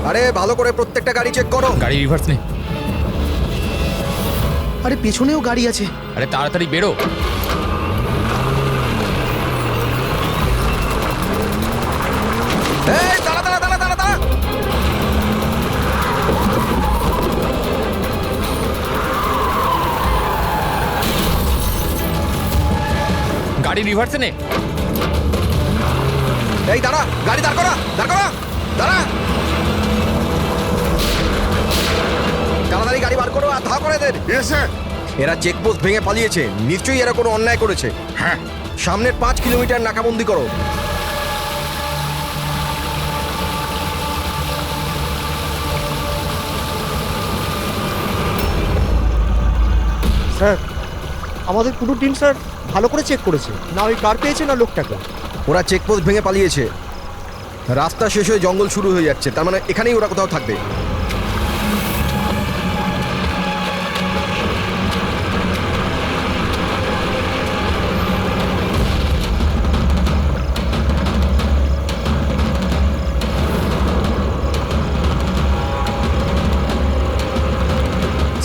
আরে ভালো করে প্রত্যেকটা গাড়ি চেক করো। গাড়ি রিভার্স নে। আরে পেছনেও গাড়ি আছে। আরে তাড়াতাড়ি বেরো। এই দাঁড়া দাঁড়া দাঁড়া দাঁড়া দাঁড়া। গাড়ি রিভার্সে নে। এই দাঁড়া, গাড়ি দাঁড় করা, দাঁড় করা, দাঁড়া। তাড়াতাড়ি গাড়ি বার করো আর ধাওয়া করে দেন। Yes sir. এরা চেকপোস্ট ভেঙে পালিয়েছে, নিশ্চয়ই এরা কোনো অন্যায় করেছে। হ্যাঁ। সামনের 5 কিলোমিটার নাকাবন্দি করো। স্যার আমাদের পুরো টিম স্যার ভালো করে চেক করেছে, না ওই কার পেয়েছে না লোকটাকে। ওরা চেকপোস্ট ভেঙে পালিয়েছে, রাস্তা শেষ হয়ে জঙ্গল শুরু হয়ে যাচ্ছে, তার মানে এখানেই ওরা কোথাও থাকবে।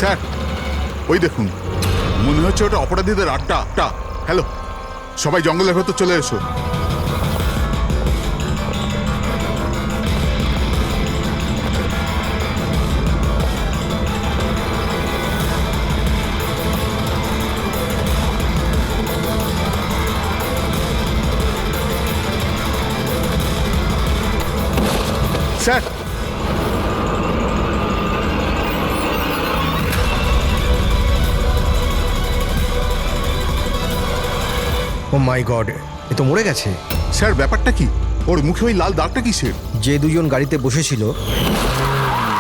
স্যার ওই দেখুন, মনে হচ্ছে ওটা অপরাধীদের আড্ডা। হ্যালো, সবাই জঙ্গলের ভেতর চলে এসো। স্যার ও মাই গড, এ তো মরে গেছে। স্যার ব্যাপারটা কি? ওর মুখে ওই লাল দাগটা কিসের? যে দুজন গাড়িতে বসেছিল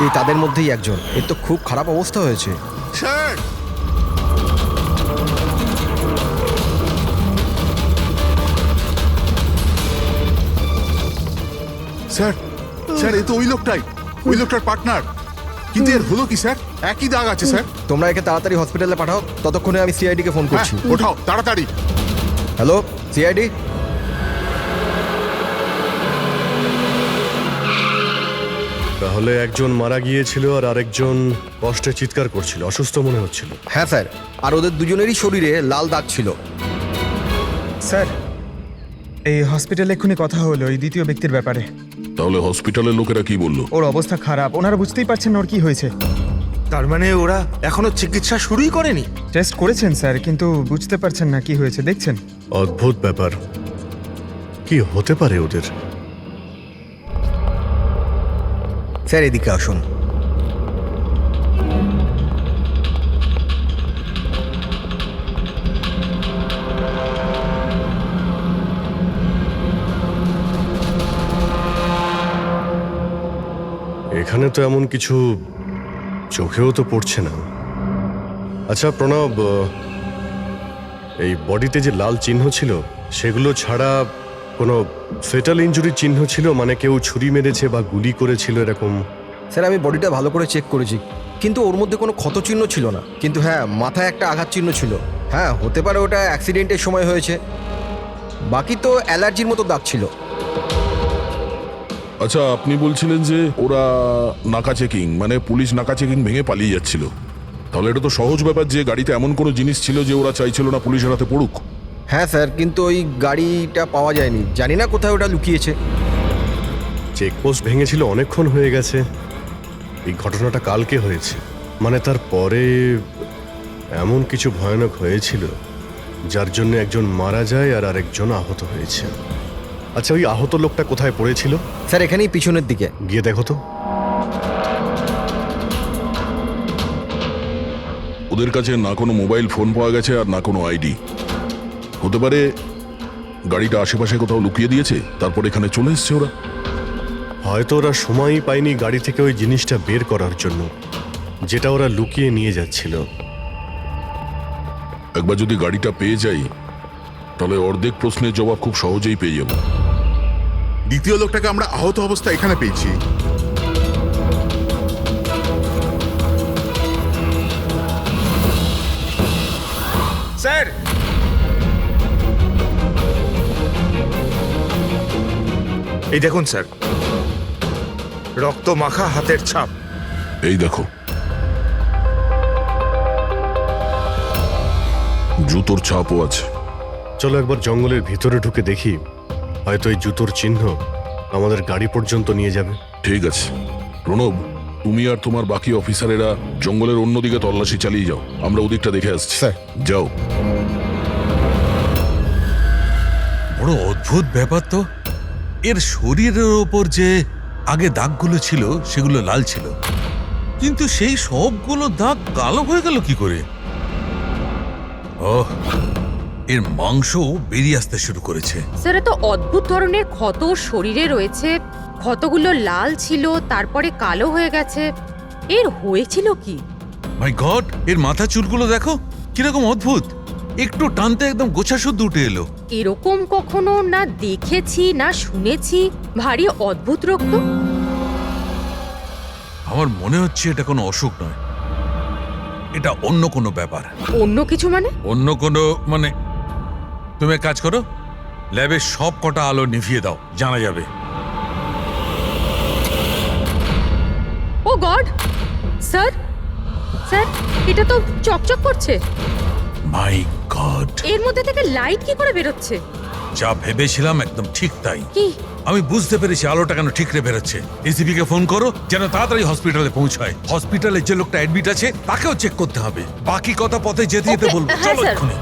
এই তাদের মধ্যেই একজন। এর তো খুব খারাপ অবস্থা হয়েছে। স্যার স্যার স্যার এ তো ওই লোকটার পার্টনার। কিন্তু এর হলো কি স্যার? একই দাগ আছে স্যার। তোমরা একে তাড়াতাড়ি হসপিটালে পাঠাও, ততক্ষণে আমি সিআইডি কে ফোন হ্যাঁ, করছি। ওঠাও তাড়াতাড়ি। Hello CID. তাহলে একজন মারা গিয়েছিল আর আরেকজন কষ্টে চিৎকার করছিল, অসুস্থ মনে হচ্ছিল। হ্যাঁ স্যার, আর ওদের দুজনেরই শরীরে লাল দাগ ছিল। স্যার এই হসপিটালে এক্ষুনি কথা হলো এই দ্বিতীয় ব্যক্তির ব্যাপারে। তাহলে হসপিটালের লোকেরা কি বললো? ওর অবস্থা খারাপ, ওনারা বুঝতেই পারছেন না ওর কি হয়েছে। তার মানে ওরা এখনো চিকিৎসা শুরুই করেনি? টেস্ট করেছেন স্যার, কিন্তু বুঝতে পারছেন না কি হয়েছে। দেখছেন অদ্ভুত ব্যাপার, কি হতে পারে ওদের? স্যার এদিকে আসুন। এখানে তো এমন কিছু চোখেও তো পড়ছে না। আচ্ছা প্রণব, এই বডিতে যে লাল চিহ্ন ছিল সেগুলো ছাড়া কোনো ফেটাল ইনজুরির চিহ্ন ছিল? মানে কেউ ছুরি মেরেছে বা গুলি করেছিল এরকম? স্যার আমি বডিটা ভালো করে চেক করেছি, কিন্তু ওর মধ্যে কোনো ক্ষতচিহ্ন ছিল না। কিন্তু হ্যাঁ, মাথায় একটা আঘাত চিহ্ন ছিল। হ্যাঁ হতে পারে ওটা অ্যাক্সিডেন্টের সময় হয়েছে। বাকি তো অ্যালার্জির মতো দাগ ছিল। আচ্ছা, আপনি বলছিলেন যে ওরা নাকা চেকিং, মানে পুলিশ নাকা চেকিং ভেঙে পালিয়ে যাচ্ছিল। তাহলে এটা তো সহজ ব্যাপার যে গাড়িতে এমন কোনো জিনিস ছিল যে ওরা চাইছিল না পুলিশের হাতে পড়ুক। হ্যাঁ স্যার, কিন্তু ওই গাড়িটা পাওয়া যায়নি, জানি না কোথায় ওটা লুকিয়েছে। চেকপোস্ট ভেঙেছিল অনেকক্ষণ হয়ে গেছে। এই ঘটনাটা কালকে হয়েছে, মানে তারপরে এমন কিছু ভয়ানক হয়েছিল যার জন্য একজন মারা যায় আর আরেকজন আহত হয়েছে। আচ্ছা ওই আহত লোকটা কোথায় পড়েছিল? স্যার এখানেই পিছনের দিকে। গিয়ে দেখো তো। ওদের কাছে না কোনো মোবাইল ফোন পাওয়া গেছে আর না কোনো আইডি। হতে পারে গাড়িটা আশেপাশে কোথাও লুকিয়ে দিয়েছে, তারপর এখানে চলে এসছে ওরা। হয়তো ওরা সময়ই পায়নি গাড়ি থেকে ওই জিনিসটা বের করার জন্য, যেটা ওরা লুকিয়ে নিয়ে যাচ্ছিল। একবার যদি গাড়িটা পেয়ে যাই তাহলে অর্ধেক প্রশ্নের জবাব খুব সহজেই পেয়ে যাব। দ্বিতীয় লোকটাকে আমরা আহত অবস্থায় এখানে পেয়েছি। স্যার এই দেখুন স্যার, রক্ত মাখা হাতের ছাপ। এই দেখো, জুতোর ছাপও আছে। চলো একবার জঙ্গলের ভিতরে ঢুকে দেখি, হয়তো এই জুতোর চিহ্ন আমাদের গাড়ি পর্যন্ত নিয়ে যাবে। ঠিক আছে প্রণব, তুমি আর তোমার বাকি অফিসারেরা জঙ্গলের অন্যদিকে তল্লাশি চালিয়ে যাও, আমরা ওদিকটা দেখে আসছি। স্যার। যাও। বড় অদ্ভুত ব্যাপার তো, এর শরীরের ওপর যে আগে দাগগুলো ছিল সেগুলো লাল ছিল, কিন্তু সেই সবগুলো দাগ কালো হয়ে গেল কি করে? ওহ, এর মাংস বেরিয়ে আসতে শুরু করেছে। স্যার, এত অদ্ভুত ধরনের ক্ষত শরীরে রয়েছে, ক্ষতগুলো লাল ছিল তারপরে কালো হয়ে গেছে, এর হয়েছিল কি? মাই গড, এর মাথা চুলগুলো দেখো কিরকম অদ্ভুত, একটু টানতে একদম গোছা শুদ্ধ উঠে এলো। এরকম কখনো না দেখেছি না শুনেছি, ভারী অদ্ভুত রোগ তো। আমার মনে হচ্ছে এটা কোনো অসুখ নয়, এটা অন্য কোনো ব্যাপার। অন্য কিছু মানে? অন্য কোনো মানে, তুমি এক কাজ করো, ল্যাবে সব কটা আলো নিভিয়ে দাও, জানা যাবে। ও গড, স্যার স্যার, এটা তো চকচক করছে। মাই গড, এর মধ্যে থেকে লাইট কি করে বেরোচ্ছে? যা ভেবেছিলাম একদম ঠিক তাই। কি? আমি বুঝতে পেরেছি আলোটা কেন ঠিকরে বেরোচ্ছে। এসিপি কে ফোন করো যেন তাড়াতাড়ি হসপিটালে পৌঁছায়। হসপিটালে যে লোকটা অ্যাডমিট আছে তাকেও চেক করতে হবে। বাকি কথা পথে যেতে যেতে Okay, বলবো। হ্যাঁ, চলো স্যার। এক্ষুনি।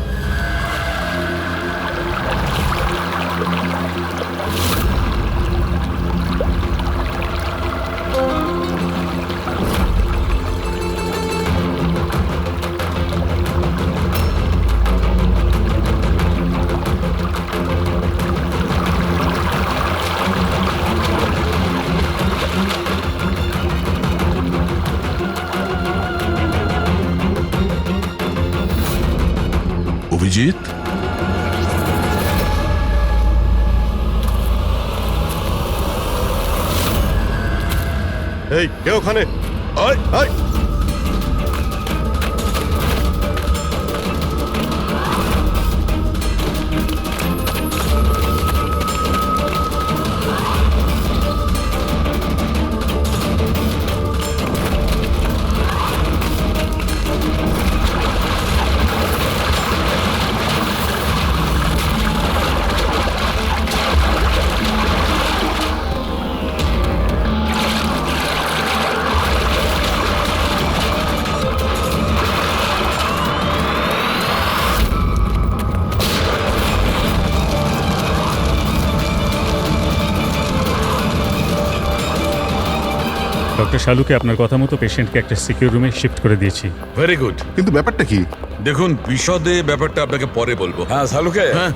অভিজিৎ, এই কে ওখানে? আয় আয়। ডক্টর শালুকে আপনার কথা মতো পেশেন্টকে একটা সিকিউর রুমে শিফট করে দিয়েছি। Very good. কিন্তু ব্যাপারটা কি? দেখুন, বিশদে ব্যাপারটা আপনাকে পরে বলবো। হ্যাঁ শালুকে, হ্যাঁ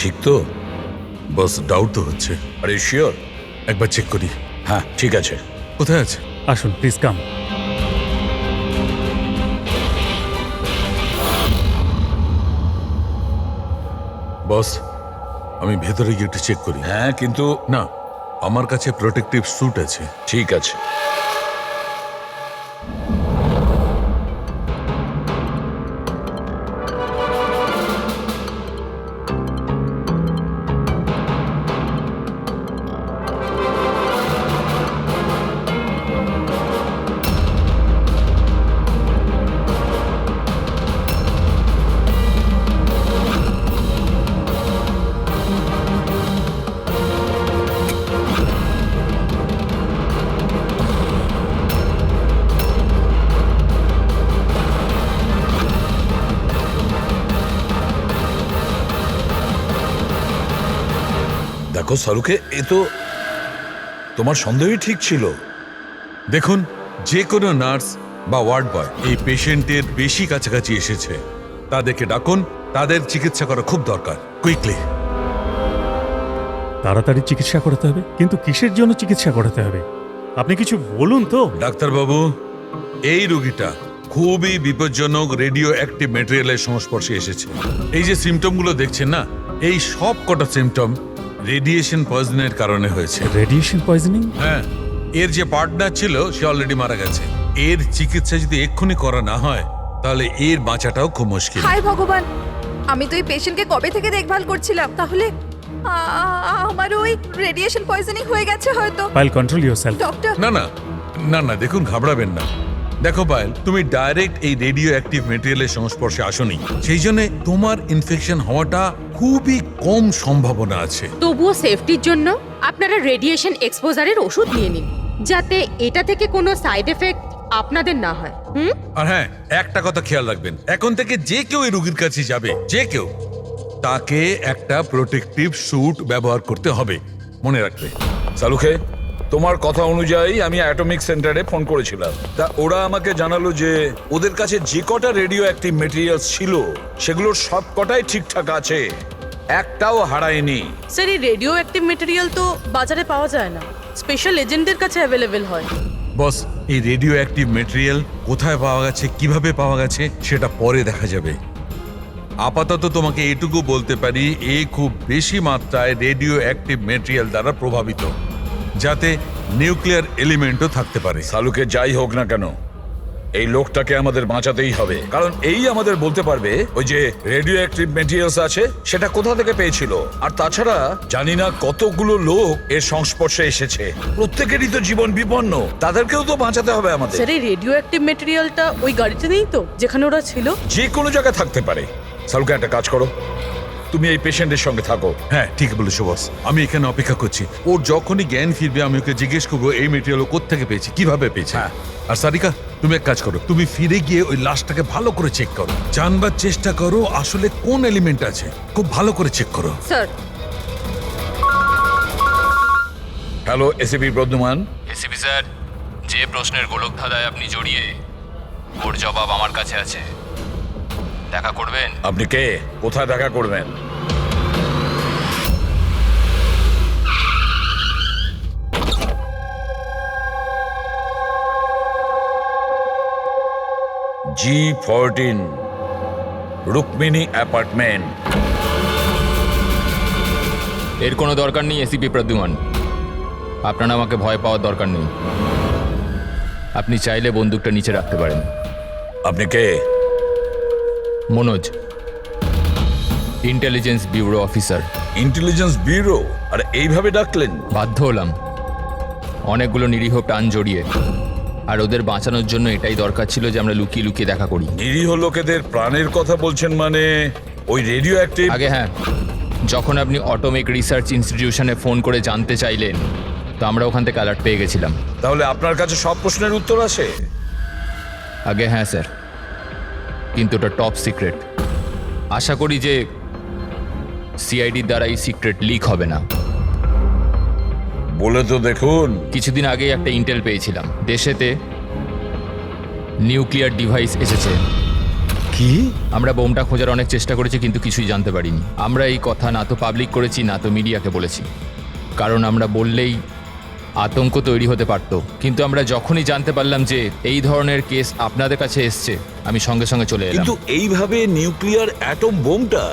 ঠিক তো, বস ডাউট তো হচ্ছে। আরে শিওর? একবার চেক করি। হ্যাঁ ঠিক আছে। কোথায় আছে? আসুন প্লিজ কাম। বস, আমি ভেতরে গিয়ে একটু চেক করি। হ্যাঁ কিন্তু না, আমার কাছে প্রোটেক্টিভ স্যুট আছে। ঠিক আছে। দেখো শালুকে, এ তো তোমার সন্দেহই ঠিক ছিল। দেখুন, যে কোনো নার্স বা ওয়ার্ড বয় এই পেশেন্টের বেশি কাছাকাছি এসেছে, তাদেরকে ডাকুন, তাদের চিকিৎসা করা খুব দরকার, কুইকলি। তাড়াতাড়ি চিকিৎসা করাতে হবে, কিন্তু কিসের জন্য চিকিৎসা করাতে হবে আপনি কিছু বলুন তো। ডাক্তারবাবু, এই রোগীটা খুবই বিপজ্জনক রেডিও অ্যাক্টিভ ম্যাটেরিয়ালের সংস্পর্শে এসেছে। এই যে সিমটমগুলো দেখছেন না, এই সব কটা সিমটম রেডিয়েশন পয়জনের কারণে হয়েছে। Radiation poisoning? হ্যাঁ, এর যে পার্টনার ছিল সে অলরেডি মারা গেছে। এর চিকিৎসা যদি এক্ষুনি করা না হয় তাহলে এর বাঁচাটাও খুব মুশকিল। হায় ভগবান, আমি তো এই পেশেন্টকে কবে থেকে দেখভাল করছিলাম, তাহলে আমার ওই রেডিয়েশন পয়জনিং হয়ে গেছে হয়তো। Pile control yourself. ডক্টর, না না না না দেখুন, ঘাবড়াবেন না। দেখো পায়েল, তুমি ডাইরেক্ট এই রেডিও অ্যাক্টিভ মেটেরিয়ালের সংস্পর্শে আসোনি, সেই জন্য তোমার ইনফেকশন হওয়াটা খুবই কম সম্ভাবনা আছে। তবুও সেফটির জন্য আপনারা রেডিয়েশন এক্সপোজারের ওষুধ নিয়ে নিন, যাতে এটা থেকে কোনো সাইড এফেক্ট আপনাদের না হয়। আর হ্যাঁ, একটা কথা খেয়াল রাখবেন, এখন থেকে যে কেউ এই রোগীর কাছে যাবে, যে কেউ, তাকে একটা প্রোটেক্টিভ স্যুট ব্যবহার করতে হবে, মনে রাখবে। সালুখে, তোমার কথা অনুযায়ী আমি অ্যাটমিক সেন্টারে ফোন করেছিলাম। তা ওরা আমাকে জানালো যে ওদের কাছে যে কটা রেডিও অ্যাক্টিভ মেটেরিয়ালস ছিল সেগুলোর সব কটাই ঠিকঠাক আছে, একটাও হারায়নি। স্যার এই রেডিও অ্যাক্টিভ মেটেরিয়াল তো বাজারে পাওয়া যায় না, স্পেশাল এজেন্টদের কাছে অ্যাভেলেবেল হয়। বস, এই রেডিও অ্যাক্টিভ মেটেরিয়াল কোথায় পাওয়া গেছে, কিভাবে পাওয়া গেছে সেটা পরে দেখা যাবে। আপাতত তোমাকে এটুকু বলতে পারি, এ খুব বেশি মাত্রায় রেডিও অ্যাক্টিভ মেটেরিয়াল দ্বারা প্রভাবিত, যাতে নিউক্লিয়ার এলিমেন্টও থাকতে পারে। সালুকে যাই হোক না কেন, এই লোকটাকে আমাদের বাঁচাতেই হবে, কারণ এই আমাদের বলতে পারবে ওই যে রেডিও অ্যাক্টিভ মেটেরিয়ালস আছে সেটা কোথা থেকে পেয়েছিল। আর তাছাড়া জানি না কতগুলো লোক এর সংস্পর্শে এসেছে, প্রত্যেকেরই তো জীবন বিপন্ন, তাদেরকেও তো বাঁচাতে হবে আমাদের। স্যার এই রেডিও অ্যাক্টিভ মেটেরিয়ালটা ওই গাড়িতে নেই তো, যেখানে ওরা ছিল? যে কোনো জায়গায় থাকতে পারে। সালুকে একটা কাজ করো, তুমি এই পেশেন্টের সঙ্গে থাকো। হ্যাঁ ঠিক বলেছো বস, আমি এখানে অপেক্ষা করছি। ওর যখনই জ্ঞান ফিরবে আমি ওকে জিজ্ঞেস করবো এই মেটেরিয়াল কোত্থেকে পেয়েছে, কিভাবে পেয়েছে। আর সারিকা, তুমি এক কাজ করো, তুমি ফিরে গিয়ে ওই লাশটাকে ভালো করে চেক করো, জানবার চেষ্টা করো আসলে কোন এলিমেন্ট আছে, খুব ভালো করে চেক করো। Sir. Hello ACP Pradyuman. ACP sir, যে প্রশ্নের গোলক ধাঁধায় আপনি জড়িয়ে, ওর জবাব আমার কাছে আছে। দেখা করবেন? আপনি কে, কোথায় দেখা করবেন? G14 Rukmini apartment. এর কোনো দরকার নেই এসিপি প্রদ্যুমান, আপনারা আমাকে ভয় পাওয়ার দরকার নেই। আপনি চাইলে বন্দুকটা নিচে রাখতে পারেন। আপনি কে? Manoj, intelligence bureau officer. Intelligence bureau? আর এইভাবে ডাকলেন? বাধ্য হলাম, অনেকগুলো নিরীহ প্রাণ জড়িয়ে, আর ওদের বাঁচানোর জন্য এটাই দরকার ছিল যে আমরা লুকিয়ে লুকিয়ে দেখা করি। নিরীহ লোকেদের প্রাণের কথা বলছেন মানে ওই রেডিও অ্যাক্টিভ? আগে হ্যাঁ, যখন আপনি অটোমিক রিসার্চ ইনস্টিটিউশনে ফোন করে জানতে চাইলেন, তো আমরা ওখান থেকে অ্যালার্ট পেয়ে গেছিলাম। তাহলে আপনার কাছে সব প্রশ্নের উত্তর আছে? আগে হ্যাঁ স্যার, কিন্তু ওটা টপ সিক্রেট। আশা করি যে সিআইডির দ্বারা এই সিক্রেট লিক হবে না। বলে তো দেখুন। কিছুদিন আগেই একটা ইন্টেল পেয়েছিলাম, দেশেতে নিউক্লিয়ার ডিভাইস এসেছে। কি? আমরা বোমটা খোঁজার অনেক চেষ্টা করেছি, কিন্তু কিছুই জানতে পারিনি। আমরা এই কথা না তো পাবলিক করেছি, না তো মিডিয়াকে বলেছি, কারণ আমরা বললেই আতঙ্ক তৈরি হতে পারত। কিন্তু আমরা যখনই জানতে পারলাম যে এই ধরনের কেস আপনাদের কাছে এসছে, আমি সঙ্গে সঙ্গে চলে এলাম। কিন্তু এইভাবে নিউক্লিয়ার অ্যাটম বোমটা,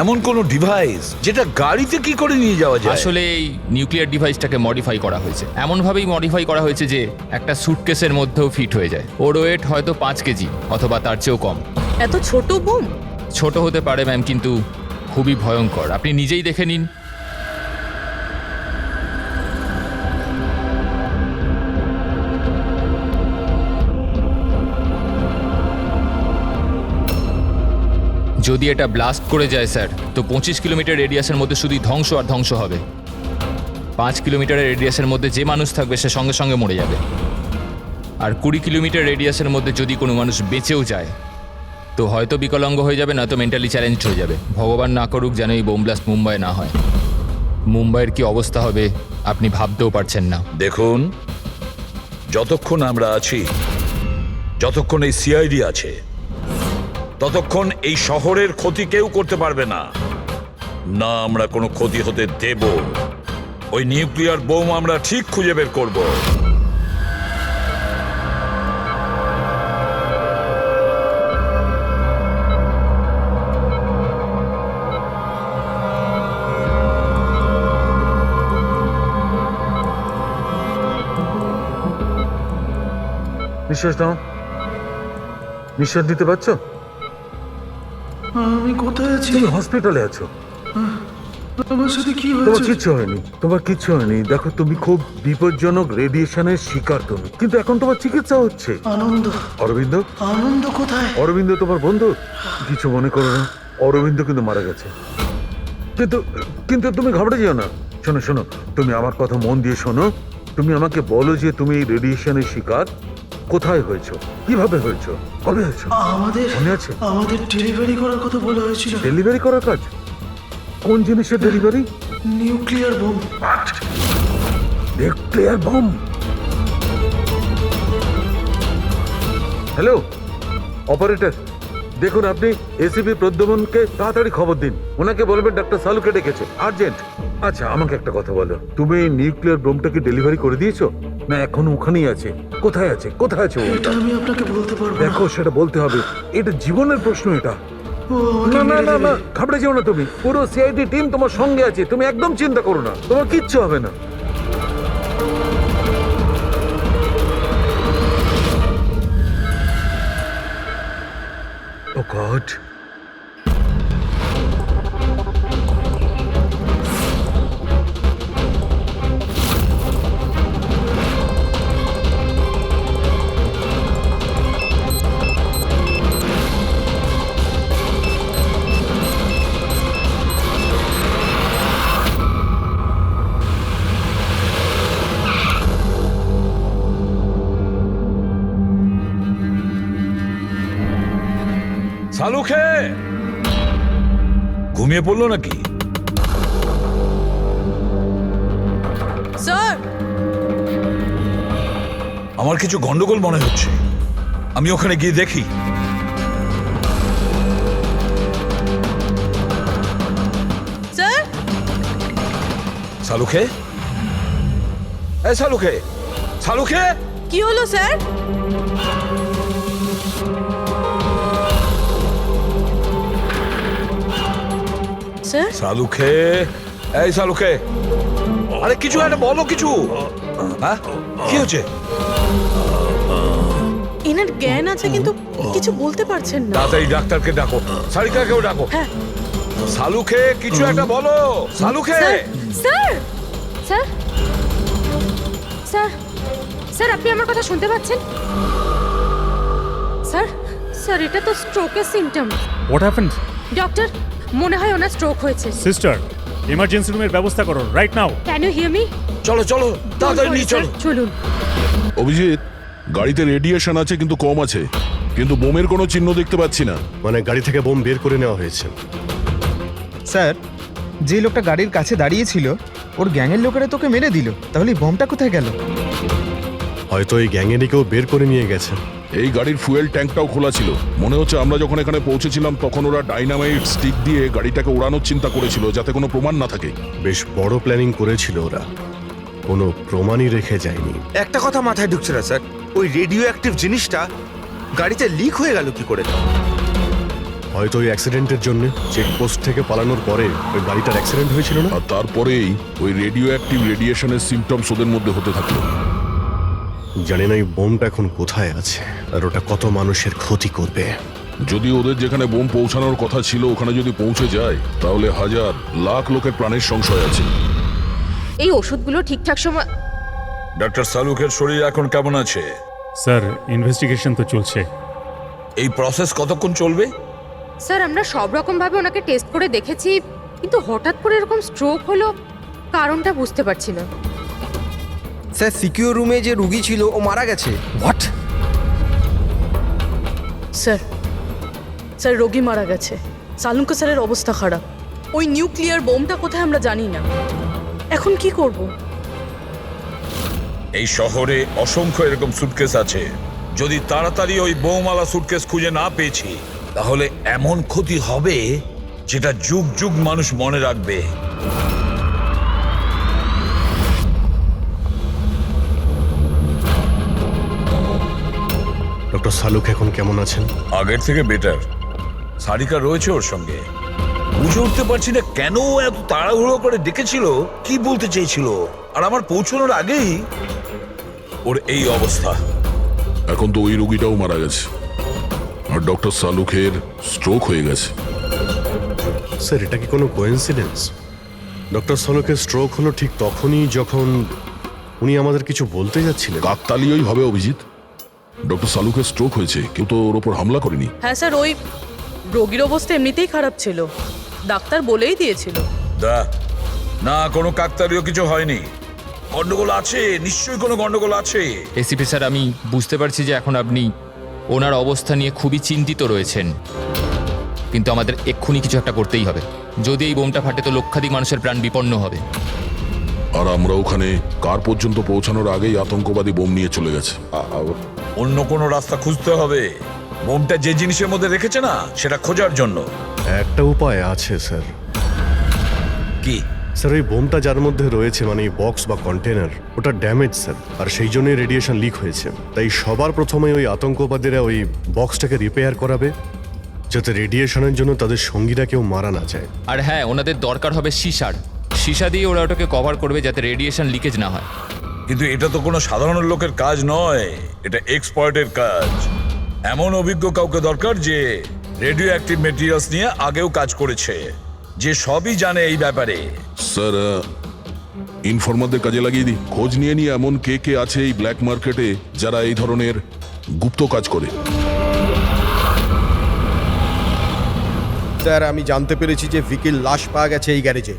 এমন কোন ডিভাইস যেটা গাড়িতে কি করে নিয়ে যাওয়া যায়? আসলে এই নিউক্লিয়ার ডিভাইসটাকে মডিফাই করা হয়েছে, এমনভাবেই মডিফাই করা হয়েছে যে একটা সুটকেসের মধ্যেও ফিট হয়ে যায়। ওর ওয়েট হয়তো 5 কেজি অথবা তার চেয়েও কম। এত ছোট বোম? ছোট হতে পারে ম্যাম, কিন্তু খুবই ভয়ঙ্কর। আপনি নিজেই দেখে নিন। যদি এটা ব্লাস্ট করে যায় স্যার, তো 25 কিলোমিটার রেডিয়াসের মধ্যে শুধু ধ্বংস আর ধ্বংস হবে। 5 কিলোমিটারের রেডিয়াসের মধ্যে যে মানুষ থাকবে সে সঙ্গে সঙ্গে মরে যাবে। আর 20 কিলোমিটার রেডিয়াসের মধ্যে যদি কোনো মানুষ বেঁচেও যায়, তো হয়তো বিকলাঙ্গ হয়ে যাবে, না তো মেন্টালি চ্যালেঞ্জ হয়ে যাবে। ভগবান না করুক যেন এই বোম ব্লাস্ট মুম্বাই না হয়। মুম্বাইয়ের কি অবস্থা হবে আপনি ভাবতেও পারছেন না। দেখুন, যতক্ষণ আমরা আছি, যতক্ষণ এই সিআইডি আছে, ততক্ষণ এই শহরের ক্ষতি কেউ করতে পারবে না। না আমরা কোনো ক্ষতি হতে দেব। ওই নিউক্লিয়ার বোম আমরা ঠিক খুঁজে বের করব। নিঃশ্বাস নাও, নিঃশ্বাস নিতে পারছো? আমি কোথায় আছি? তুমি হসপিটালে আছো। তোমার কিচ্ছু হয়নি, তোমার কিচ্ছু হয়নি। দেখো, তুমি খুব বিপজ্জনক রেডিয়েশনের শিকার তুমি, কিন্তু এখন তোমার চিকিৎসা হচ্ছে। অরবিন্দ কোথায়? অরবিন্দ তোমার বন্ধু? কিছু মনে করো না, অরবিন্দ কিন্তু মারা গেছে। কিন্তু কিন্তু তুমি ঘাবড়ে যেও না। শোনো শোনো, তুমি আমার কথা মন দিয়ে শোনো। তুমি আমাকে বলো যে তুমি এই রেডিয়েশনের শিকার কোথায় হয়েছো, কিভাবে হয়েছো, কবে হয়েছো? মনে আছে? আমাদের ডেলিভারি করার কথা বলা হয়েছিল। ডেলিভারি করার কাজ? কোন জিনিসের delivery? Nuclear bomb. Nuclear bomb? Hello operator, দেখুন আপনি এসিপি প্রদ্যুম্নকে তাড়াতাড়ি খবর দিন। ওনাকে বলবেন ডাক্তার সালুকে ডেকেছে, আর্জেন্ট। আচ্ছা, আমাকে একটা কথা বলো, তুমি নিউক্লিয়ার বোমটা কি ডেলিভারি করে দিয়েছো, না এখন ওখানেই আছে? কোথায় আছে, কোথায় আছে ও? এটা আমি আপনাকে বলতে পারবো না। দেখো, সেটা বলতে হবে, এটা জীবনের প্রশ্ন। এটা না না না না, ঘাবড়ে যেও না তুমি। পুরো সিআইডি টিম তোমার সঙ্গে আছে, তুমি একদম চিন্তা করো না, তোমার কিচ্ছু হবে না। ও গড, সালুখে ঘুমিয়ে পড়লো নাকি? স্যার, আমার কিছু গন্ডগোল মনে হচ্ছে, আমি ওখানে গিয়ে দেখি। স্যার, সালুখে, এই সালুখে, সালুখে, কি হলো স্যার? স্যার, সালুখে, এই সালুখে, আরে কিছু একটা বলো, কিছু। হ্যাঁ, কি হচ্ছে? এনার জ্ঞান আছে কিন্তু কিছু বলতে পারছেন না। তাড়াতাড়ি ডাক্তারকে ডাকো, সারিকাকেও ডাকো। হ্যাঁ। সালুখে, কিছু একটা বলো, Salunkhe. Sir sir sir sir, আপনি আমার কথা শুনতে পাচ্ছেন? স্যার স্যার, এটা তো স্ট্রোকের সিমটম। What happened? ডক্টর, মনে হয় ওনার স্ট্রোক হয়েছে। সিস্টার, এমার্জেন্সি রুমের ব্যবস্থা করো right now. Can you hear me? চলো চলো, তাড়াতাড়ি নিয়ে চলো। চলুন। অভিজিৎ, গাড়িতে রেডিয়েশন আছে কিন্তু কম আছে, কিন্তু বোমের কোনো চিহ্ন দেখতে পাচ্ছি না। মানে গাড়ি থেকে বোম বের করে নেওয়া হয়েছে। স্যার, যে লোকটা গাড়ির কাছে দাঁড়িয়েছিল ওর গ্যাংয়ের লোকেরা তোকে মেরে দিল, তাহলে এই বমটা কোথায় গেল? হয়তো এই গ্যাংয়েরই কেউ বের করে নিয়ে গেছে। এই গাড়ির ফুয়েল ট্যাঙ্কটাও খোলা ছিল। মনে হচ্ছে আমরা যখন এখানে পৌঁছেছিলাম তখন ওরা ডাইনামাইট স্টিক দিয়ে গাড়িটাকে ওড়ানোর চিন্তা করেছিল, যাতে কোনো প্রমাণ না থাকে। বেশ বড় প্ল্যানিং করেছিল ওরা, কোনো প্রমাণই রেখে যায়নি। একটা কথা মাথায় ঢুকছে না স্যার, ওই রেডিও অ্যাক্টিভ জিনিসটা গাড়িতে লিক হয়ে গেল কি করে? হয়তো ওই অ্যাক্সিডেন্টের জন্য চেকপোস্ট থেকে পালানোর পরে ওই গাড়িটার অ্যাক্সিডেন্ট হয়েছিল না? আর তারপরেই ওই রেডিও অ্যাক্টিভ রেডিয়েশনের সিমটমস ওদের মধ্যে হতে থাকলো। জানি না এই বোমটা এখন কোথায় আছে আর ওটা কত মানুষের ক্ষতি করবে। যদি ওদের যেখানে বোম পৌঁছানোর কথা ছিল ওখানে যদি পৌঁছে যায়, তাহলে হাজার লাখ লোকের প্রাণের সংশয় আছে। এই ওষুধগুলো ঠিকঠাক সময়। ডক্টর সালুখের শরীর এখন কেমন আছে? স্যার, ইনভেস্টিগেশন তো চলছে। এই প্রসেস কতক্ষণ চলবে? স্যার, আমরা সব রকম ভাবে ওনাকে টেস্ট করে দেখেছি, কিন্তু হঠাৎ করে এরকম স্ট্রোক হলো, কারণটা বুঝতে পারছি না। স্যার, সিকিউর রুমে যে রুগী ছিল ও মারা গেছে। হোয়াট? স্যার, স্যার রোগী মারা গেছে। সালুঙ্কা স্যারের অবস্থা খারাপ। ওই নিউক্লিয়ার বোমটা কোথায় আমরা জানি না। এখন কি করব? এই শহরে অসংখ্য এরকম সুটকেস আছে। যদি তাড়াতাড়ি ওই বোমওয়ালা সুটকেস খুঁজে না পেয়েছি, তাহলে এমন ক্ষতি হবে যেটা যুগ যুগ মানুষ মনে রাখবে। ডক্টর সালুক এখন কেমন আছেন? আগের থেকে বেটার। সারিকা রয়েছে ওর সঙ্গে। বুঝে উঠতে পারছি না কেন ও এত তাড়াহুড়ো করে ডেকেছিল, কি বলতে চেয়েছিল, আর আমার পৌঁছানোর আগেই ওর এই অবস্থা। এখন তো ওই রোগীটাও মারা গেছে, আর ডক্টর সালুখের স্ট্রোক হয়ে গেছে। স্যার, এটা কি কোনো কোইন্সিডেন্স? ডক্টর সলোকের স্ট্রোক হলো ঠিক তখনই যখন উনি আমাদের কিছু বলতে যাচ্ছিলেন। কাকতালীয়ই হবে অভিজিৎ। ডক্টর সালুকের স্ট্রোক হয়েছে, কেউ তো ওর ওপর হামলা করেনি। হ্যাঁ স্যার, ওই রোগীর অবস্থা এমনিতেই খারাপ ছিল, ডাক্তার বলেই দিয়েছিল। না, কোনো কাকতালীয় কিছু হয়নি। গন্ডগোল আছে, নিশ্চয়ই কোনো গন্ডগোল আছে। এসিপি স্যার, আমি বুঝতে পারছি যে এখন আপনি ওনার অবস্থা নিয়ে খুবই চিন্তিত রয়েছেন, কিন্তু আমাদের এক্ষুনি কিছু একটা করতেই হবে। যদি এই বোমটা ফাটে তো লক্ষাধিক মানুষের প্রাণ বিপন্ন হবে। আর আমরা ওখানে কার পর্যন্ত পৌঁছানোর আগেই আতঙ্কবাদী বোম নিয়ে চলে গেছে। অন্য কোনো রাস্তা খুঁজতে হবে। বোমটা যে জিনিসের মধ্যে রেখেছে না, সেটা খোঁজার জন্য একটা উপায় আছে স্যার। কি স্যার, ওই বোমটা যার মধ্যে রয়েছে, মানে বক্স বা কন্টেনার, ওটা ড্যামেজ স্যার, আর সেই জন্যই রেডিয়েশন লিক হয়েছে। তাই সবার প্রথমে ওই আতঙ্কবাদীরা ওই বক্সটাকে রিপেয়ার করাবে, যাতে রেডিয়েশনের জন্য তাদের সঙ্গীরা কেউ মারা না যায়। আর হ্যাঁ, ওনাদের দরকার হবে সীসা দিয়ে ওরা ওটাকে কভার করবে যাতে রেডিয়েশন লিকেজ না হয়। কিন্তু এটা তো কোনো সাধারণ লোকের কাজ নয়, এটা এক্সপার্টের কাজ। এমন অভিজ্ঞ কাউকে দরকার যে রেডিও অ্যাক্টিভ মেটেরিয়ালস নিয়ে আগেও কাজ করেছে, যে সবই জানে এই ব্যাপারে। স্যার, ইনফরমারদের কাজে লাগিয়ে দিই। খোঁজ নিয়ে নিয়ে এমন কে কে আছে এই ব্ল্যাক মার্কেটে যারা এই ধরনের গুপ্ত কাজ করে। স্যার, আমি জানতে পেরেছি যে ভিকির লাশ পাওয়া গেছে এই গ্যারেজে।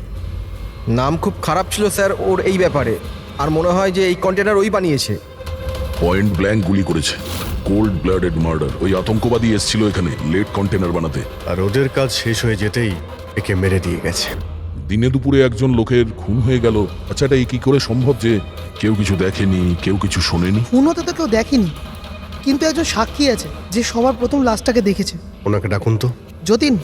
নাম খুব খারাপ ছিল স্যার ওর এই ব্যাপারে, আর মনে হয় যে এই কন্টেনার ওই বানিয়েছে। পয়েন্ট ব্ল্যাঙ্ক গুলি করেছে, কোল্ড ব্লাডেড মার্ডার। ওই আতঙ্কবাদী এসেছিল এখানে লেড কন্টেনার বানাতে, আর ওদের কাজ শেষ হয়ে যেতেই একে মেরে দিয়ে গেছে। দিনে দুপুরে একজন লোকের খুন হয়ে গেল। আচ্ছা, এটা কি করে সম্ভব যে কেউ কিছু দেখেনি, কেউ কিছু শোনেনি? খুন হতে তো কেউ দেখেনি, কিন্তু একজন সাক্ষী আছে যে সবার প্রথম লাশটাকে দেখেছে। ওনাকে ডাকুন তো। যতীন,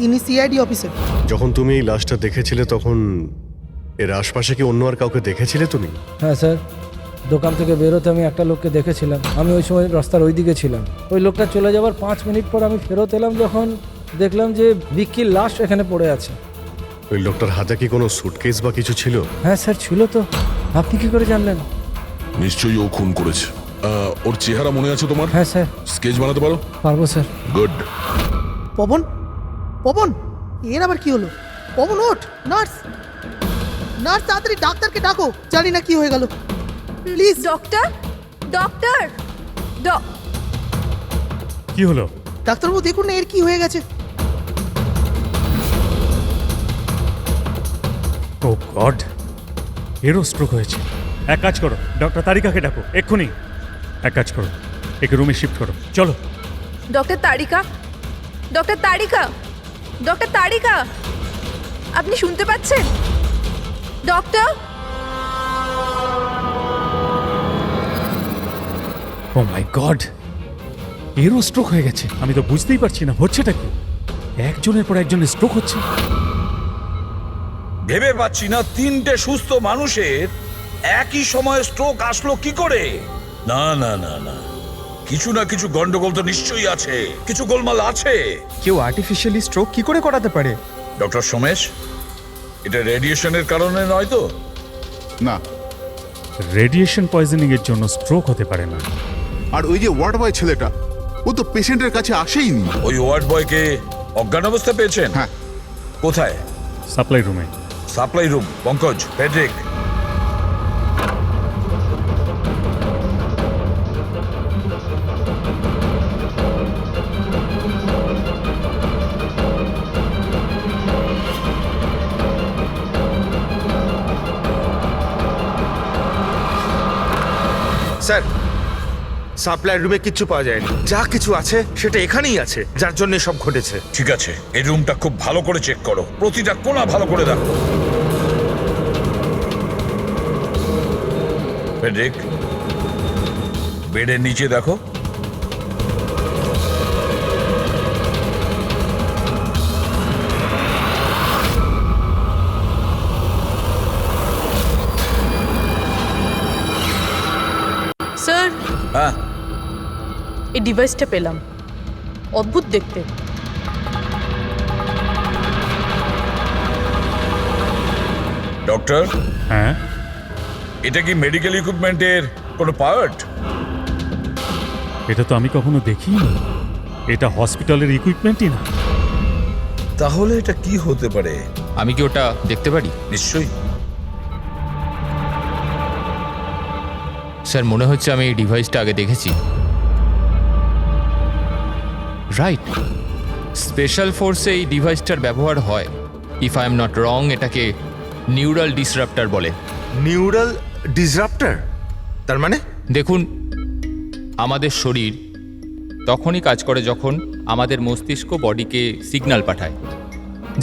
ইনি সিআইডি অফিসার। যখন তুমি এই লাশটা দেখেছিলে তখন এর আশপাশে কি অন্য আর কাউকে দেখেছিলে তুমি? হ্যাঁ স্যার, দোকান থেকে বেরোতে আমি একটা লোককে দেখেছিলাম। আমি ওই সময় রাস্তার ওই দিকে ছিলাম। ওই লোকটা চলে যাওয়ার 5 মিনিট পর আমি ফেরত এলাম, যখন দেখলাম যে ভিকির লাশ এখানে পড়ে আছে। ওই লোকটার হাতে কি কোনো সুটকেস বা কিছু ছিল? হ্যাঁ স্যার, ছিল তো। আপনি কি করে জানলেন? নিশ্চয়ই ও খুন করেছে। ওর চেহারা মনে আছে তোমার? হ্যাঁ স্যার। স্কেচ বানাতে পারো? পারবো স্যার। গুড। পবন, পবন, এর আবার কি হলো? পবন ওঠ। নার্স, নার্স, তাড়াতাড়ি ডাক্তারকে ডাকো। জানি না কি হয়ে গেল। প্লিজ ডক্টর, ডক্টর, কি হলো? ডাক্তারবাবু দেখুন না এর কি হয়ে গেছে। ও গড, এরও স্ট্রোক হয়েছে। এক কাজ করো, ডক্টর তারিকাকে ডাকো এক্ষুনি। এক কাজ করো, একে রুমে শিফট করো, চলো। ডক্টর তারিকা, ডক্টর তারিকা, ডক্টর তারিকা, আপনি শুনতে পাচ্ছেন? ডক্টর, ও মাই গড, এরও স্ট্রোক হয়ে গেছে। আমি তো বুঝতেই পারছি না হচ্ছেটা কি। একজনের পর একজনের স্ট্রোক হচ্ছে। ভেবে পাচ্ছি না 3টে সুস্থ মানুষের একই সময় স্ট্রোক আসলো কি করে। না না না না, কিছু না কিছু গন্ডগোল তো নিশ্চয়ই আছে, কিছু গোলমাল আছে। কেউ আর্টিফিশিয়ালি স্ট্রোক কি করে করাতে পারে? ডক্টর সোমেশ, এটা রেডিয়েশনের কারণে নয় তো? না, রেডিয়েশন পয়জনিং এর জন্য স্ট্রোক হতে পারে না। আর ওই যে ওয়ার্ড বয় ছেলেটা, ও তো পেশেন্টের কাছে আসেইনি। ওই ওয়ার্ড বয়কে অজ্ঞান অবস্থা পেয়েছেন? হ্যাঁ। কোথায়? সাপ্লাই রুমে। Supply room. Pankaj, Friedrich, sir, supply রুমে কিচ্ছু পাওয়া যায়নি। যা কিছু আছে সেটা এখানেই আছে, যার জন্য সব ঘটেছে। ঠিক আছে, এই রুমটা খুব ভালো করে চেক করো, প্রতিটা কোণা ভালো করে দেখো। ফেডরিক, বেডের নিচে দেখো। স্যার, হ্যাঁ, এই ডিভাইসটা পেলাম, অদ্ভুত দেখতে। ডক্টর, হ্যাঁ, এটা কি মেডিকেল ইকুইপমেন্টের কোনো পার্ট? এটা তো আমি কখনো দেখিনি। এটা হসপিটালের ইকুইপমেন্টই না। তাহলে এটা কি হতে পারে? আমি কি ওটা দেখতে পারি? নিশ্চয়ই। স্যার মনে হচ্ছে আমি এই ডিভাইসটা আগে দেখেছি। রাইট, স্পেশাল ফোর্সে এই ডিভাইসটার ব্যবহার হয়। If I am not wrong, এটাকে নিউরাল ডিসরাপ্টার বলে। নিউরাল ডিসরাপ্টার তার মানে? দেখুন, আমাদের শরীর তখনই কাজ করে যখন আমাদের মস্তিষ্ক বডিকে সিগন্যাল পাঠায়,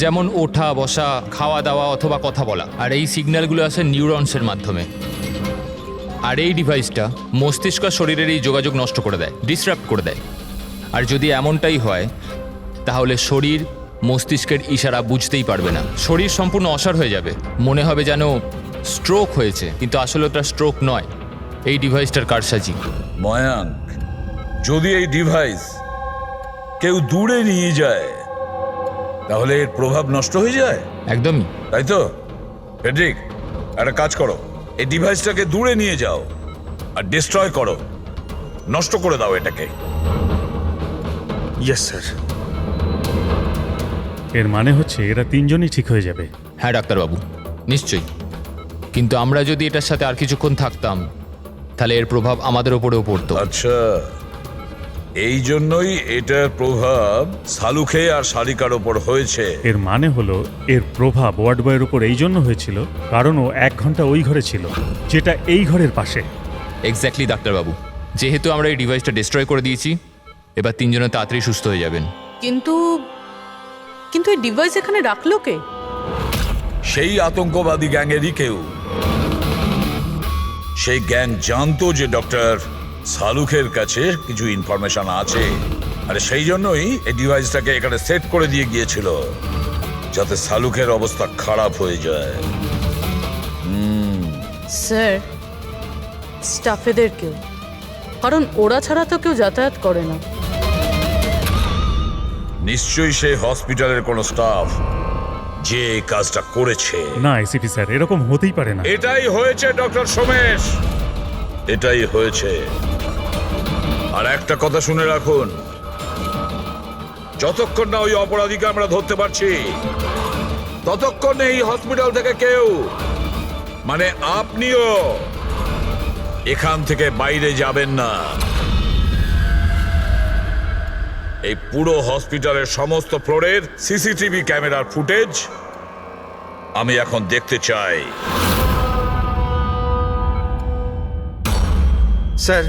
যেমন ওঠা বসা, খাওয়া দাওয়া অথবা কথা বলা। আর এই সিগন্যালগুলো আসে নিউরনসের মাধ্যমে। আর এই ডিভাইসটা মস্তিষ্ক আর শরীরের এই যোগাযোগ নষ্ট করে দেয়, ডিসরাপ্ট করে দেয়। আর যদি এমনটাই হয় তাহলে শরীর মস্তিষ্কের ইশারা বুঝতেই পারবে না, শরীর সম্পূর্ণ অসাড় হয়ে যাবে, মনে হবে যেন স্ট্রোক হয়েছে, কিন্তু আসলে ওটা স্ট্রোক নয়, এই ডিভাইসটার কারসাজি। ময়াঙ্ক, যদি এই ডিভাইস কেউ দূরে নিয়ে যায় তাহলে এর প্রভাব নষ্ট হয়ে যায়। একদমই তাই তো? ফেডরিক, একটা কাজ করো, এই ডিভাইসটাকে দূরে নিয়ে যাও আর ডিস্ট্রয় করো, নষ্ট করে দাও এটাকে। Yes sir. এর মানে হচ্ছে এরা তিনজনই ঠিক হয়ে যাবে। হ্যাঁ ডাক্তারবাবু, নিশ্চয়ই। কিন্তু আমরা যদি এটার সাথে আর কিছুক্ষণ থাকতাম তাহলে এর প্রভাব আমাদের ওপরেও পড়তো। আচ্ছা, এই জন্যই এটার প্রভাব সালুখে আর শালিকার ওপর হয়েছে। এর মানে হলো এর প্রভাব ওয়ার্ড বয়ের উপর এই জন্য হয়েছিল কারণ ও 1 ঘন্টা ওই ঘরে ছিল, যেটা এই ঘরের পাশে। এক্স্যাক্টলি ডাক্তারবাবু, যেহেতু আমরা এই ডিভাইসটা ডিস্ট্রয় করে দিয়েছি, এবার তিনজনে তাড়াতাড়ি সুস্থ হয়ে যাবেন। কিন্তু কিন্তু এই ডিভাইস এখানে রাখলো কে? সেই আতঙ্কবাদী গ্যাংয়েরই কেউ। সেই গ্যাং জানতো যে ডক্টর সালুখের কাছে কিছু ইনফরমেশন আছে, আর সেই জন্যই এই ডিভাইসটাকে এখানে সেট করে দিয়ে গিয়েছিল, যাতে সালুখের অবস্থা খারাপ হয়ে যায়। স্যার, স্টাফেদের কেউ, কারণ ওরা ছাড়া তো কেউ যাতায়াত করে না। নিশ্চয়ই সেই হসপিটালের কোনো স্টাফ যে এই কাজটা করেছে। না এসিপি স্যার, এরকম হতেই পারে না। এটাই হয়েছে ডক্টর সোমেশ, এটাই হয়েছে। আর একটা কথা শুনে রাখুন, যতক্ষণ না ওই অপরাধীকে আমরা ধরতে পারছি ততক্ষণ এই হসপিটাল থেকে কেউ, মানে আপনিও, এখান থেকে বাইরে যাবেন না। এই পুরো হসপিটালের সমস্ত ফ্লোরের সিসিটিভি ক্যামেরার ফুটেজ আমি এখন দেখতে চাই। স্যার,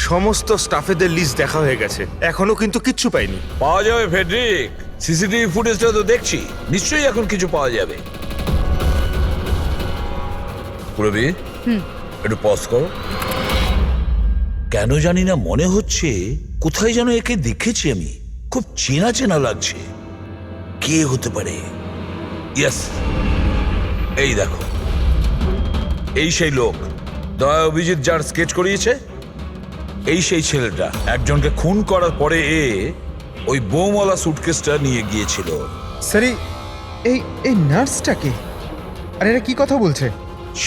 সমস্ত স্টাফেদের লিস্ট দেখা হয়ে গেছে, এখনো কিন্তু কিচ্ছু পাইনি। পাওয়া যাবে ফেডরিক, সিসিটিভি ফুটেজটা তো দেখছি, নিশ্চয়ই এখন কিছু পাওয়া যাবে। পুরবি, একটু পজ করো। কেন জানি না মনে হচ্ছে কোথায় যেন একে দেখেছি আমি, খুব চেনা চেনা লাগছে। কে হতে পারে? ইয়েস, এই দেখো, এই সেই লোক দয়া অভিজিৎ যার স্কেচ করিয়েছে, এই সেই ছেলেটা একজনকে খুন করার পরে ওই বোমওয়ালা সুটকেসটা নিয়ে গিয়েছিল। স্যার, এই নার্সটাকে, আর এরা কি কথা বলছে?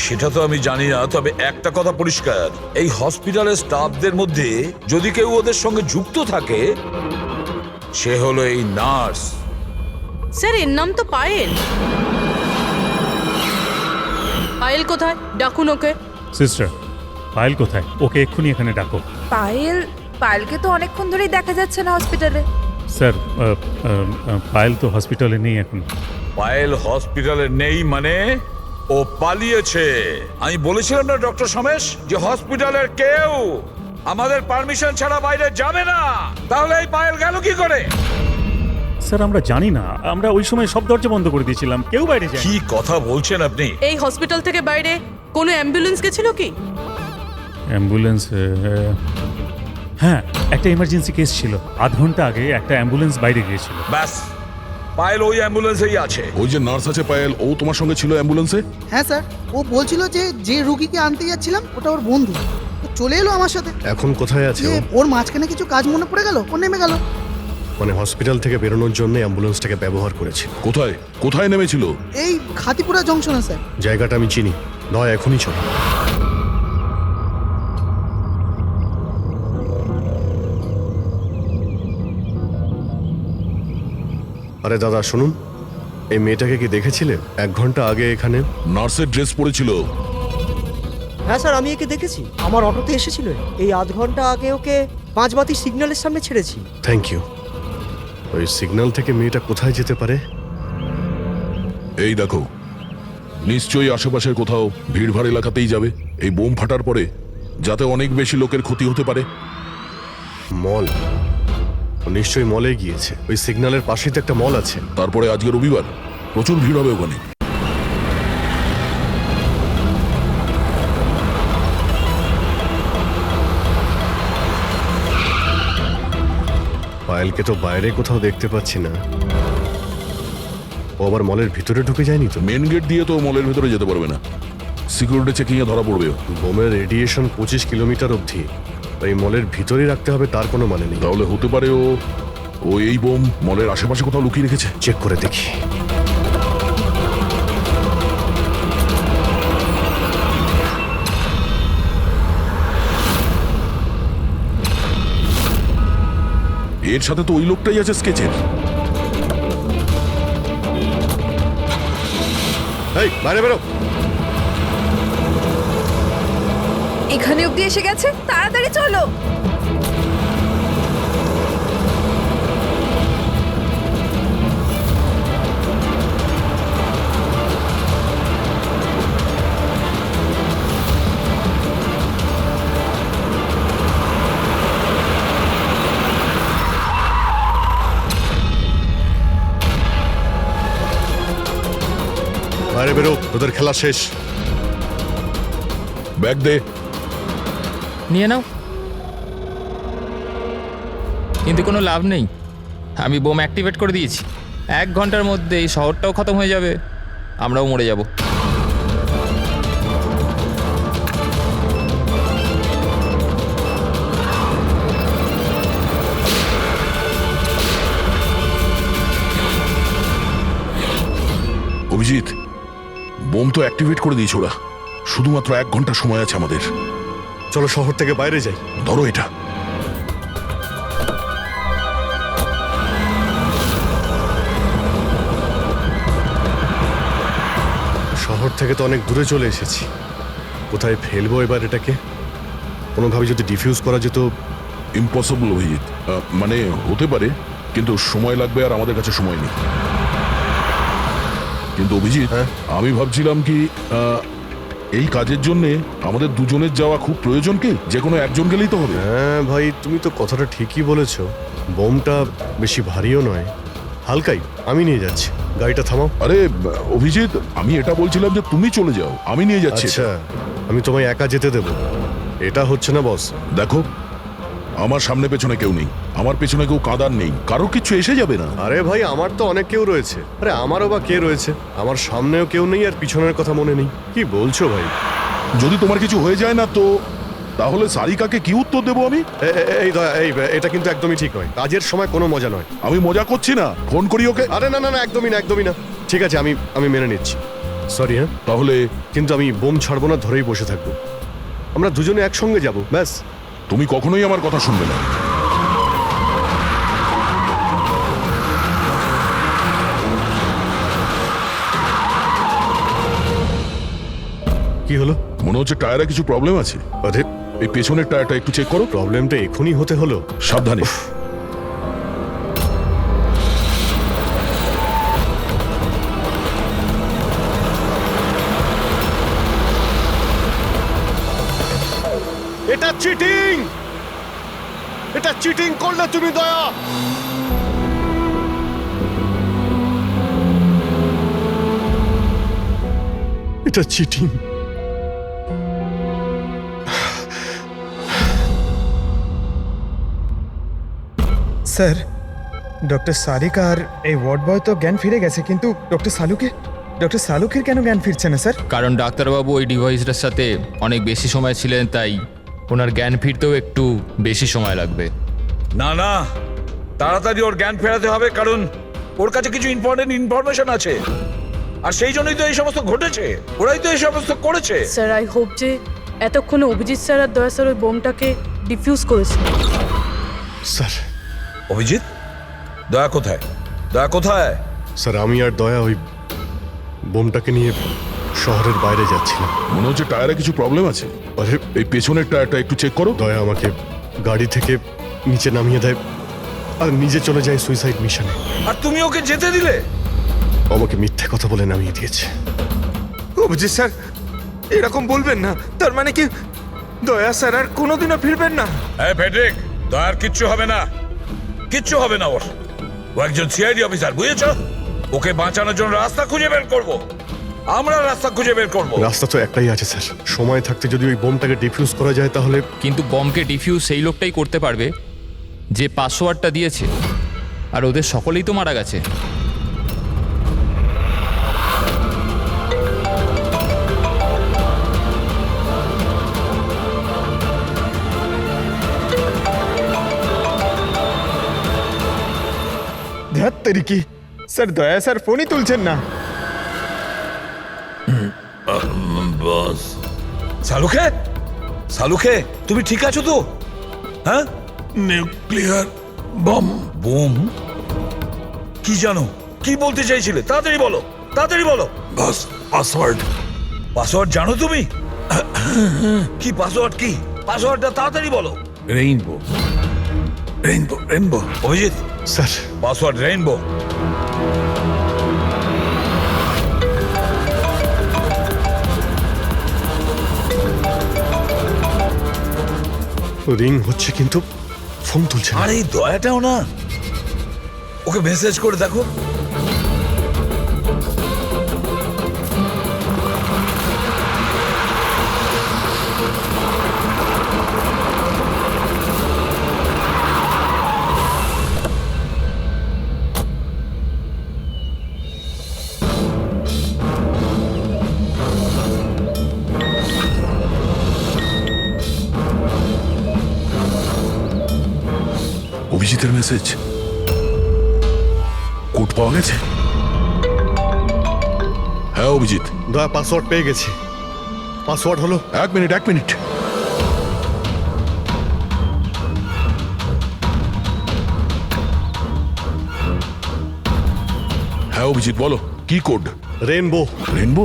সেটা তো আমি জানি না, তবে একটা কথা পরিষ্কার, এই হসপিটালের স্টাফদের মধ্যে যদি কেউ ওদের সঙ্গে যুক্ত থাকে সে হলো এই নার্স। স্যার, এর নাম তো পায়েল। পায়েল কোথায়? ডাকুন ওকে। সিস্টার, পায়েল কোথায়? ওকে এক্ষুনি এখানে ডাকো। পায়েলকে তো অনেকক্ষণ ধরেই দেখা যাচ্ছে না হসপিটালে। স্যার, পায়েল তো হসপিটালে নেই এখন। পায়েল হসপিটালে নেই মানে ও পালিয়েছে। আমি বলেছিলাম না ডক্টর সমেশ যে হসপিটালের কেউ আমাদের পারমিশন ছাড়া বাইরে যাবে না। তাহলে এই পায়েল গেল কি করে? স্যার, আমরা জানি না, আমরা ওই সময় সব দরজা বন্ধ করে দিয়েছিলাম, কেউ বাইরে যায়। কি কথা বলছেন আপনি? এই হসপিটাল থেকে বাইরে কোনো অ্যাম্বুলেন্স গেছিল কি? অ্যাম্বুলেন্স, হ্যাঁ, একটা ইমার্জেন্সি কেস ছিল, আধ ঘন্টা আগে একটা অ্যাম্বুলেন্স বাইরে গিয়েছিল। ব্যাস, পায়েল ওই অ্যাম্বুলেন্সেই আছে। ওই যে নার্স আছে পায়েল, ও তোমার সঙ্গে ছিল অ্যাম্বুলেন্সে? হ্যাঁ স্যার, ও বলছিল যে রুগীকে আনতে যাচ্ছিলাম ওটা ওর বন্ধু, ও চলে এলো আমার সাথে। এখন কোথায় আছে ও? ওর মাঝখানে কিছু কাজ মনে পড়ে গেল, ও নেমে গেল। মানে হসপিটাল থেকে বেরোনোর জন্য অ্যাম্বুলেন্সটাকে ব্যবহার করেছিল। কোথায় কোথায় নেমেছিল? এই খাতিপুরা জংশনে স্যার। জায়গাটা আমি চিনি, নয় এখনই চলো। আরে দাদা শুনুন, এই মেয়েটাকে কি দেখেছিলে 1 ঘন্টা আগে এখানে? নার্সের ড্রেস পরেছিল। হ্যাঁ স্যার, আমি একে দেখেছি, আমার অটোতে এসেছিল। এই আধ ঘন্টা আগে ওকে 5 বাতি সিগন্যালের সামনে ছেড়েছি। Thank you. ওই সিগন্যাল থেকে মেয়েটা কোথায় যেতে পারে? এই দেখো, নিশ্চয়ই আশেপাশের কোথাও ভিড়ভাড় এলাকাতেই যাবে। এই বোম ফাটার পরে যাতে অনেক বেশি লোকের ক্ষতি হতে পারে। মল, ও নিশ্চয়ই মলে গিয়েছে। ওই সিগন্যালের পাশেই তো একটা মল আছে। তারপরে আজকে রবিবার, প্রচুর ভিড় হবে ওখানে। পায়েলকে তো বাইরে কোথাও দেখতে পাচ্ছি না। ও আবার মলের ভিতরে ঢুকে যায়নি তো? মেন গেট দিয়ে তো মলের ভিতরে যেতে পারবে না, সিকিউরিটি চেকিং এ ধরা পড়বে। বোমের রেডিয়েশন 25 কিলোমিটার অবধি। এই মলের ভিতরেই রাখতে হবে তার কোনো মানে নেই। তাহলে হতে পারে ও এই বোম মলের আশেপাশে কোথাও লুকিয়ে রেখেছে। চেক করে দেখি। এর সাথে তো ওই লোকটাই আছে স্কেচের। এই বাইরে বেরো। এখানে অবধি এসে গেছে, তাড়াতাড়ি চলো। বাইরে বেরো, তোদের খেলা শেষ। ব্যাগ দে। নিয়ে নাও। কিন্তু কোনো লাভ নেই, আমি বোম অ্যাক্টিভেট করে দিয়েছি। 1 ঘন্টার মধ্যে এই শহরটাও খতম হয়ে যাবে, আমরাও মরে যাব। অভিজিৎ, বোম তো অ্যাক্টিভেট করে দিয়েছে ওরা। শুধুমাত্র 1 ঘন্টা সময় আছে আমাদের। চলো শহর থেকে বাইরে যাই। ধরো এটা। শহর থেকে তো অনেক দূরে চলে এসেছি। কোথায় ফেলবো এবার এটাকে? কোনোভাবে যদি ডিফিউজ করা যেত। ইম্পসিবল অভিজিৎ, মানে হতে পারে, কিন্তু সময় লাগবে আর আমাদের কাছে সময় নেই। কিন্তু অভিজিৎ, আমি ভাবছিলাম কি এই কাজের জন্য আমাদের দুজনের যাওয়া খুব প্রয়োজন কি? যে কোনো একজন গেলেই তো হবে। হ্যাঁ ভাই, তুমি তো কথাটা ঠিকই বলেছ। বোমটা বেশি ভারীও নয়, হালকাই। আমি নিয়ে যাচ্ছি, গাড়িটা থামাও। আরে অভিজিৎ, আমি এটা বলছিলাম যে তুমি চলে যাও, আমি নিয়ে যাচ্ছি। আচ্ছা, আমি তোমায় একা যেতে দেব? এটা হচ্ছে না বস। দেখো, আমার সামনে পেছনে কেউ নেই, আমার পেছনে কেউ কাঁদার নেই, কারো কিছু এসে যাবে না। আরে ভাই, আমার তো অনেক কেউ রয়েছে। আরে আমারও বা কে রয়েছে? আমার সামনেও কেউ নেই আর পিছনের কথা মনে নেই। কি বলছো ভাই? যদি তোমার কিছু হয়ে যায় না তো তাহলে সারিকাকে কি উত্তর দেবো আমি? এই এটা কিন্তু একদমই ঠিক নয়। কাজের সময় কোনো মজা নয়। আমি মজা করছি না, ফোন করি ওকে। আরে না না না, একদমই না, একদমই না। ঠিক আছে, আমি মেনে নিচ্ছি। সরি। হ্যাঁ, তাহলে কিন্তু আমি বোম ছাড়বো না, ধরেই বসে থাকবো। আমরা দুজনে একসঙ্গে যাব, ব্যাস। তুমি কখনোই আমার কথা শুনবে না। কি হলো? মনে হচ্ছে টায়ারে কিছু প্রবলেম আছে। এই পেছনের টায়ারটা একটু চেক করো। প্রবলেমটা এখনই হতে হলো? সাবধানে। এটা চিটিং! এটা চিটিং করলে তুমি দয়া। এটা চিটিং। স্যার, ডক্টর সারিকা আর এই ওয়ার্ড বয় তো জ্ঞান ফিরে গেছে, কিন্তু ডক্টর সালুকের কেন জ্ঞান ফিরছে না স্যার? কারণ ডাক্তারবাবু ওই ডিভাইসটার সাথে অনেক বেশি সময় ছিলেন, তাই ওনার জ্ঞান ফিরতেও একটু বেশি সময় লাগবে। না না, তাড়াতাড়ি ওর জ্ঞান ফেরাতে হবে, কারণ ওর কাছে কিছু ইম্পর্টেন্ট ইনফরমেশন আছে। আর সেই জন্যই তো এই সমস্ত ঘটেছে, ওরাই তো এই সমস্ত করেছে। স্যার, আই হোপ যে এতক্ষণে অভিজিৎ স্যার আর দয়া স্যার ওই বোমটাকে ডিফিউজ করেছে। স্যার। অভিজিৎ, দয়া কোথায়? দয়া কোথায়? স্যার আমি আর দয়া ওই বোমটাকে নিয়ে শহরের বাইরে যাচ্ছিলাম। মনে হচ্ছে টায়ারে কিছু প্রবলেম আছে। আরে এই পেছনের টায়ারটা একটু চেক করো। দয়া আমাকে গাড়ি থেকে নিচে নামিয়ে দেয় আর নিজে চলে যায় সুইসাইড মিশনে। আর তুমি ওকে যেতে দিলে? আমাকে মিথ্যে কথা বলে নামিয়ে দিয়েছে। অভিজিৎ স্যার এরকম বলবেন না। তার মানে কি দয়া স্যার আর কোনোদিনও ফিরবেন না? এই ফেডরিক, দয়ার কিচ্ছু হবে না, কিচ্ছু হবে না ওর। ও একজন সিআইডি অফিসার, বুঝেছো? ওকে বাঁচানোর জন্য রাস্তা খুঁজে বের করব। আমরা রাস্তা খুঁজে বের করব। রাস্তা তো একটাই আছে স্যার, সময় থাকতে যদি ওই বোমটাকে ডিফিউজ করা যায় তাহলে। কিন্তু বমকে ডিফিউজ সেই লোকটাই করতে পারবে যে পাসওয়ার্ডটা দিয়েছে, আর ওদের সকলেই তো মারা গেছে। ধ্যাত তেরিকি, স্যার দয়া স্যার ফোনই তুলছেন না। বস সালুখে, সালুখে তুমি ঠিক আছো তো? হ্যাঁ, নিউক্লিয়ার বম। বোম? কি জানো, কি বলতে চাইছিলে? তাড়াতাড়ি বলো, তাড়াতাড়ি বলো। বস পাসওয়ার্ড। পাসওয়ার্ড জানো তুমি? কি পাসওয়ার্ড? কি পাসওয়ার্ডটা তাড়াতাড়ি বলো। Rainbow, rainbow, rainbow. Abhijit sir password rainbow. Ring হচ্ছে কিন্তু ফোন তুলছে না। আর এই দয়াটাও না, ওকে মেসেজ করে দেখো। অভিজিতের মেসেজ, কোড পাওয়া গেছে। হ্যাঁ অভিজিৎ, দয়া পাসওয়ার্ড পেয়ে গেছি। পাসওয়ার্ড হলো, এক মিনিট। হ্যাঁ অভিজিৎ বলো, কি কোড? রেইনবো। রেইনবো?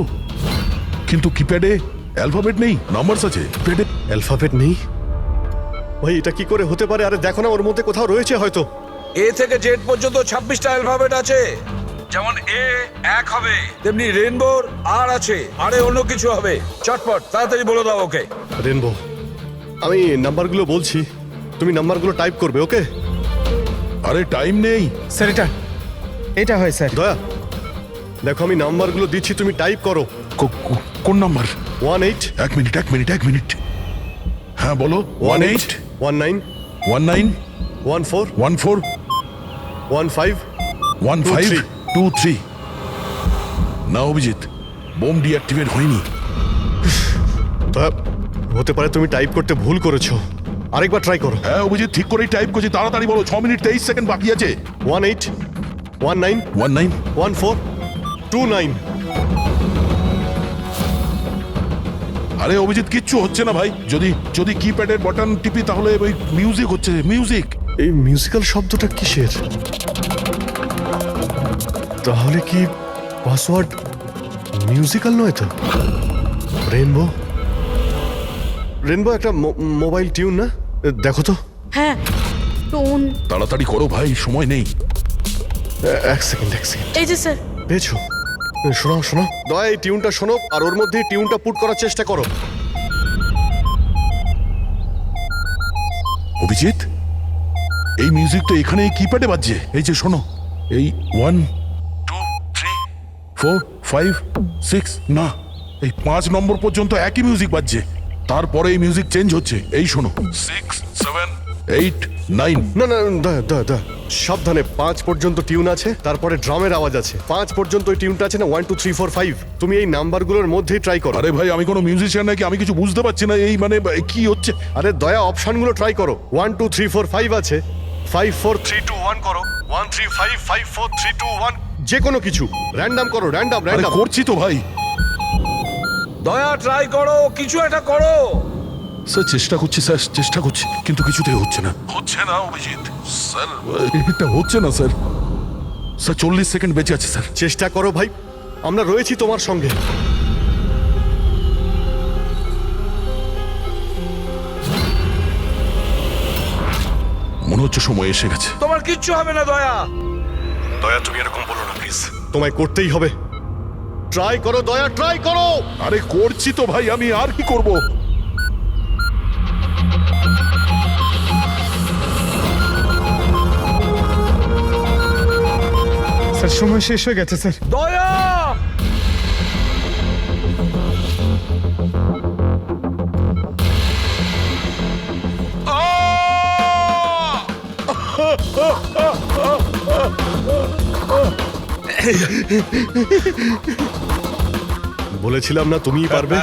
কিন্তু কিপ্যাডে অ্যালফাবেট নেই, নাম্বারস আছে। কিপ্যাডে অ্যালফাবেট নেই? ভাই এটা কি করে হতে পারে? আরে দেখো না, ওর মধ্যে কোথাও রয়েছে হয়তো। এ থেকে জেড পর্যন্ত 26টা অ্যালফাবেট আছে। যেমন এ 1 হবে, তেমনি রেইনবোর আর আছে, আরে অন্য কিছু হবে। চটপট তাড়াতাড়ি বলে দাও ওকে। রেইনবো। আমি নাম্বারগুলো বলছি, তুমি নাম্বারগুলো টাইপ করবে, ওকে? আরে টাইম নেই স্যার এটা হয় স্যার। দয়া দেখো আমি নাম্বারগুলো দিচ্ছি, তুমি টাইপ করো। কোন নাম্বার? 18। এক মিনিট। হ্যাঁ বলো। 18 19 19 14 14 15 15 23। না অভিজিৎ, বোম ডিঅ্যাক্টিভেট হয়নি। দয়া হতে পারে তুমি টাইপ করতে ভুল করেছো, আরেকবার ট্রাই করো। হ্যাঁ অভিজিৎ ঠিক করেই টাইপ করছি, তাড়াতাড়ি বলো। 6 মিনিট 23 সেকেন্ড বাকি আছে। 18 19 19 14 29। আরে অভিজিৎ কিচ্ছু হচ্ছে না ভাই। যদি কিপ্যাডের বাটন টিপি তাহলে ওই মিউজিক হচ্ছে, মিউজিক। এই মিউজিক্যাল শব্দটা কিসের? তাহলে কি পাসওয়ার্ড মিউজিক্যাল নয় তো? রেইনবো, রেইনবো একটা মোবাইল টিউন না? দেখো তো। হ্যাঁ, টোন। তাড়াতাড়ি করো ভাই, সময় নেই। এক সেকেন্ড। এই যে স্যার। পেয়েছো? শোনো দয়া এই টিউনটা শোনো, আর ওর মধ্যে টিউনটা পুট করার চেষ্টা করো। অভিজিৎ এই মিউজিক তো এখানে কিপ্যাডে বাজছে। এই যে শোনো, এই 1 2 3 4 5 6, না এই 5 নম্বর পর্যন্ত একই মিউজিক বাজছে। তারপরে এই মিউজিক চেঞ্জ হচ্ছে। এই শোনো, 6 7 8 9। না দয়া সাবধানে। 5 পর্যন্ত টিউন আছে, তারপরে ড্রামের আওয়াজ আছে। 5 পর্যন্ত ওই টিউনটা আছে না, 1 2 3 4 5। তুমি এই নাম্বারগুলোর মধ্যেই ট্রাই করো। আরে ভাই আমি কোনো মিউজিশিয়ান নাকি? আমি কিছু বুঝতে পারছি না। এই মানে কি হচ্ছে? আরে দয়া অপশনগুলো ট্রাই করো। 1 2 3 4 5 আছে, 5 4 3 2 1 করো। 1 3 5 5 4 3 2 1। যে কোনো কিছু র্যান্ডম করো, র্যান্ডম। করছি তো ভাই। দয়া ট্রাই করো, কিছু একটা করো। স্যার চেষ্টা করছি কিন্তু কিছুতেই হচ্ছে না অভিজিৎ স্যার। এটা হচ্ছে না স্যার। স্যার 40 সেকেন্ড বেঁচে আছে স্যার। চেষ্টা করো ভাই, আমরা রয়েছি তোমার সঙ্গে। মনে হচ্ছে সময় এসে গেছে। তোমার কিচ্ছু হবে না দয়া। দয়া তুমি এরকম বলো না প্লিজ, তোমায় করতেই হবে। ট্রাই করো দয়া, ট্রাই করো। আরে করছি তো ভাই, আমি আর কি করব। স্যার সময় শেষ হয়ে গেছে স্যার। দয়া বলেছিলাম না তুমিই পারবে।